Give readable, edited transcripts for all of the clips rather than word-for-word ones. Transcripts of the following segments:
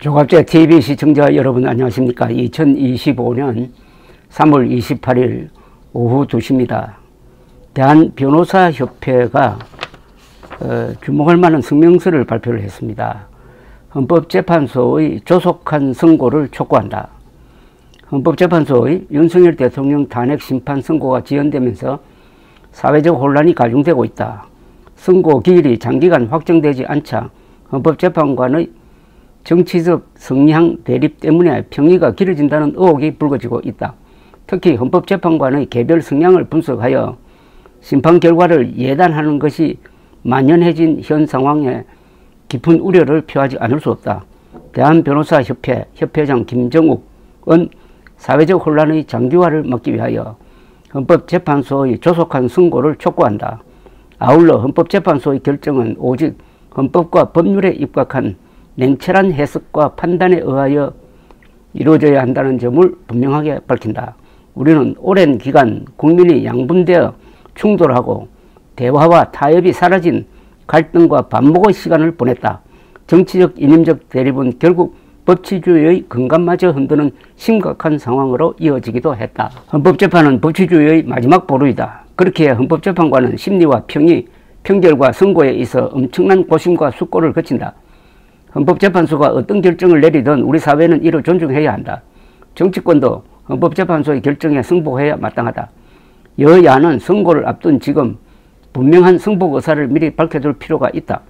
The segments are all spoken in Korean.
조갑제 TV 시청자 여러분 안녕하십니까. 2025년 3월 28일 오후 2시입니다. 대한변호사협회가 주목할 만한 성명서를 발표를 했습니다. 헌법재판소의 조속한 선고를 촉구한다. 헌법재판소의 윤석열 대통령 탄핵 심판 선고가 지연되면서 사회적 혼란이 가중되고 있다. 선고 기일이 장기간 확정되지 않자 헌법재판관의 정치적 성향 대립 때문에 평의가 길어진다는 의혹이 불거지고 있다. 특히 헌법재판관의 개별 성향을 분석하여 심판 결과를 예단하는 것이 만연해진 현 상황에 깊은 우려를 표하지 않을 수 없다. 대한변호사협회 협회장 김정욱은 사회적 혼란의 장기화를 막기 위하여 헌법재판소의 조속한 선고를 촉구한다. 아울러 헌법재판소의 결정은 오직 헌법과 법률에 입각한 냉철한 해석과 판단에 의하여 이루어져야 한다는 점을 분명하게 밝힌다. 우리는 오랜 기간 국민이 양분되어 충돌하고 대화와 타협이 사라진 갈등과 반목의 시간을 보냈다. 정치적 이념적 대립은 결국 법치주의의 근간마저 흔드는 심각한 상황으로 이어지기도 했다. 헌법재판은 법치주의의 마지막 보루이다. 그렇기에 헌법재판관은 심리와 평의, 평결과 선고에 있어 엄청난 고심과 숙고를 거친다. 헌법재판소가 어떤 결정을 내리든 우리 사회는 이를 존중해야 한다. 정치권도 헌법재판소의 결정에 승복해야 마땅하다. 여야는 선고를 앞둔 지금 분명한 승복 의사를 미리 밝혀둘 필요가 있다.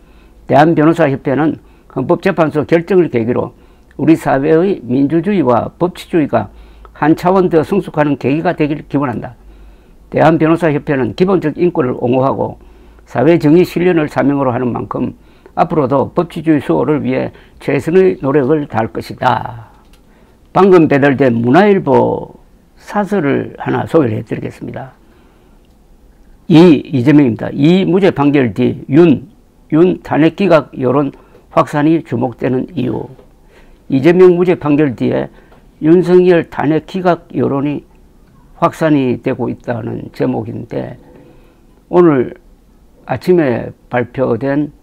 대한변호사협회는 헌법재판소 결정을 계기로 우리 사회의 민주주의와 법치주의가 한 차원 더 성숙하는 계기가 되길 기원한다. 대한변호사협회는 기본적 인권을 옹호하고 사회정의 실현을 사명으로 하는 만큼 앞으로도 법치주의 수호를 위해 최선의 노력을 다할 것이다. 방금 배달된 문화일보 사설을 하나 소개를 해드리겠습니다. 이재명입니다. 이 무죄 판결 뒤 윤 탄핵 기각 여론 확산이 주목되는 이유. 이재명 무죄 판결 뒤에 윤석열 탄핵 기각 여론이 확산이 되고 있다는 제목인데, 오늘 아침에 발표된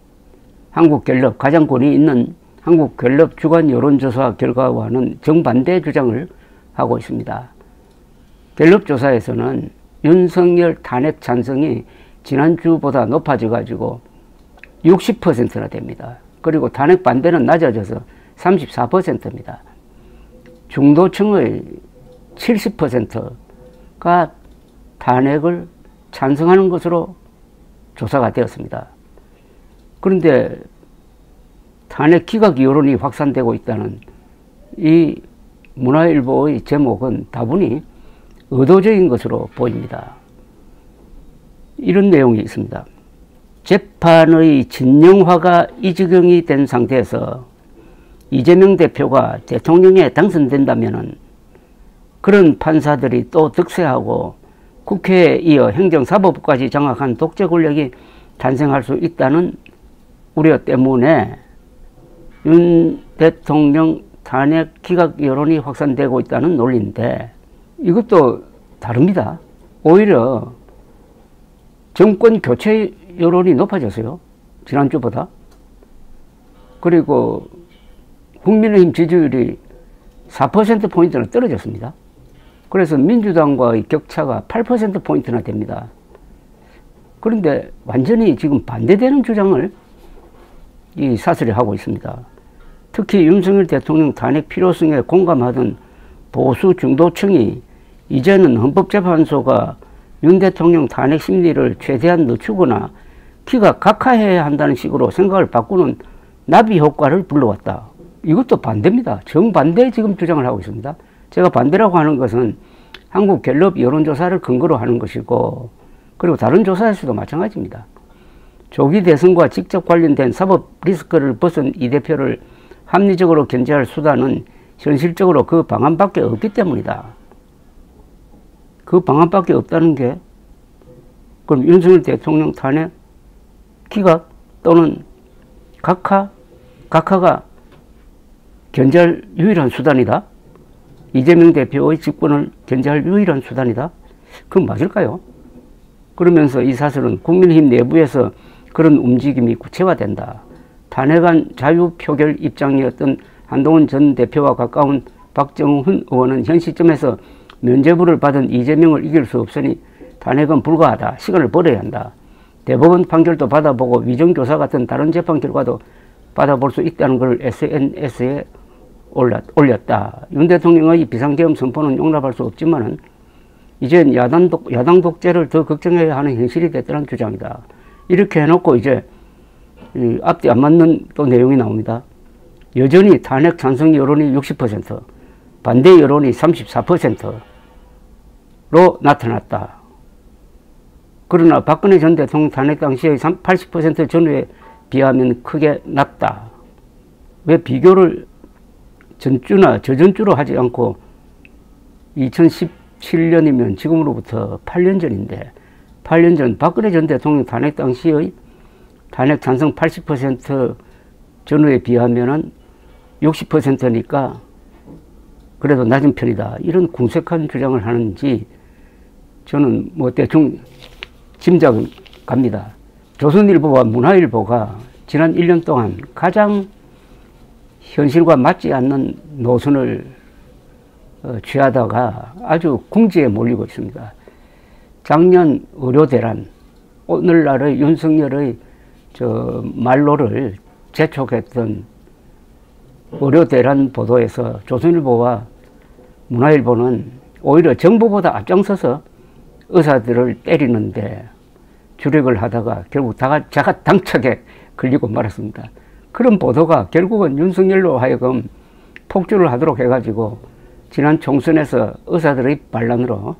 한국갤럽, 가장 권위 있는 한국갤럽 주간 여론조사 결과와는 정반대 주장을 하고 있습니다. 갤럽 조사에서는 윤석열 탄핵 찬성이 지난주보다 높아져 가지고 60%나 됩니다. 그리고 탄핵 반대는 낮아져서 34%입니다. 중도층의 70%가 탄핵을 찬성하는 것으로 조사가 되었습니다. 그런데 탄핵 기각 여론이 확산되고 있다는 이 문화일보의 제목은 다분히 의도적인 것으로 보입니다. 이런 내용이 있습니다. 재판의 진영화가 이 지경이 된 상태에서 이재명 대표가 대통령에 당선된다면 그런 판사들이 또 득세하고 국회에 이어 행정사법부까지 장악한 독재 권력이 탄생할 수 있다는 우려 때문에 윤 대통령 탄핵 기각 여론이 확산되고 있다는 논리인데, 이것도 다릅니다. 오히려 정권 교체 여론이 높아졌어요. 지난주보다. 그리고 국민의힘 지지율이 4%포인트나 떨어졌습니다. 그래서 민주당과의 격차가 8%포인트나 됩니다. 그런데 완전히 지금 반대되는 주장을 이 사설이 하고 있습니다. 특히 윤석열 대통령 탄핵 필요성에 공감하던 보수 중도층이 이제는 헌법재판소가 윤 대통령 탄핵 심리를 최대한 늦추거나 기각 각하해야 한다는 식으로 생각을 바꾸는 나비 효과를 불러왔다. 이것도 반대입니다. 정반대 지금 주장을 하고 있습니다. 제가 반대라고 하는 것은 한국갤럽 여론조사를 근거로 하는 것이고, 그리고 다른 조사에서도 마찬가지입니다. 조기 대선과 직접 관련된 사법 리스크를 벗은 이 대표를 합리적으로 견제할 수단은 현실적으로 그 방안밖에 없기 때문이다. 그 방안밖에 없다는 게, 그럼 윤석열 대통령 탄핵 기각 또는 각하가 견제할 유일한 수단이다? 이재명 대표의 집권을 견제할 유일한 수단이다? 그건 맞을까요? 그러면서 이 사설은 국민의힘 내부에서 그런 움직임이 구체화된다. 탄핵안 자유표결 입장이었던 한동훈 전 대표와 가까운 박정훈 의원은 현 시점에서 면죄부를 받은 이재명을 이길 수 없으니 탄핵은 불가하다. 시간을 벌어야 한다. 대법원 판결도 받아보고 위정교사 같은 다른 재판 결과도 받아볼 수 있다는 걸 SNS에 올렸다. 윤 대통령의 비상계엄 선포는 용납할 수 없지만은 이젠 야당 독재를 더 걱정해야 하는 현실이 됐다는 주장이다. 이렇게 해놓고 이제 앞뒤 안 맞는 또 내용이 나옵니다. 여전히 탄핵 찬성 여론이 60%, 반대 여론이 34%로 나타났다. 그러나 박근혜 전 대통령 탄핵 당시의 80% 전후에 비하면 크게 낮다. 왜 비교를 전주나 저전주로 하지 않고 2017년이면 지금으로부터 8년 전인데 8년 전 박근혜 전 대통령 탄핵 당시의 탄핵 찬성 80% 전후에 비하면은 60%니까 그래도 낮은 편이다. 이런 궁색한 주장을 하는지 저는 뭐 대충 짐작은 갑니다. 조선일보와 문화일보가 지난 1년 동안 가장 현실과 맞지 않는 노선을 취하다가 아주 궁지에 몰리고 있습니다. 작년 의료대란, 오늘날의 윤석열의 말로를 재촉했던 의료대란 보도에서 조선일보와 문화일보는 오히려 정부보다 앞장서서 의사들을 때리는데 주력을 하다가 결국 자가 당착에 걸리고 말았습니다. 그런 보도가 결국은 윤석열로 하여금 폭주를 하도록 해가지고 지난 총선에서 의사들의 반란으로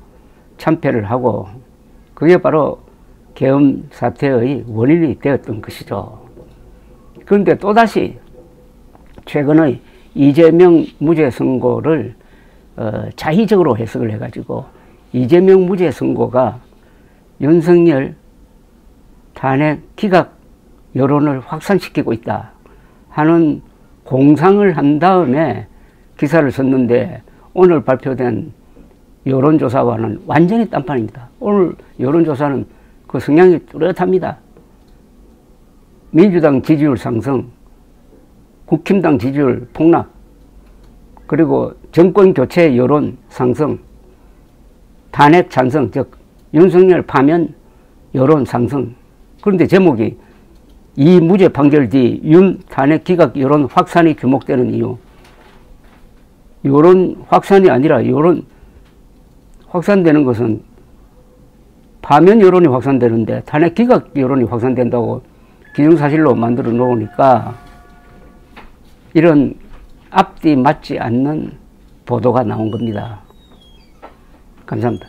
참패를 하고 그게 바로 계엄 사태의 원인이 되었던 것이죠. 그런데 또다시 최근의 이재명 무죄 선고를 자의적으로 해석을 해가지고 이재명 무죄 선고가 윤석열 탄핵 기각 여론을 확산시키고 있다 하는 공상을 한 다음에 기사를 썼는데 오늘 발표된 여론조사와는 완전히 딴판입니다. 오늘 여론조사는 그 성향이 뚜렷합니다. 민주당 지지율 상승, 국힘당 지지율 폭락, 그리고 정권 교체 여론 상승, 탄핵 찬성, 즉 윤석열 파면 여론 상승. 그런데 제목이 이 무죄 판결 뒤 윤 탄핵 기각 여론 확산이 주목되는 이유. 여론 확산이 아니라 여론 확산되는 것은 파면 여론이 확산되는데 탄핵 기각 여론이 확산된다고 기정사실로 만들어 놓으니까 이런 앞뒤 맞지 않는 보도가 나온 겁니다. 감사합니다.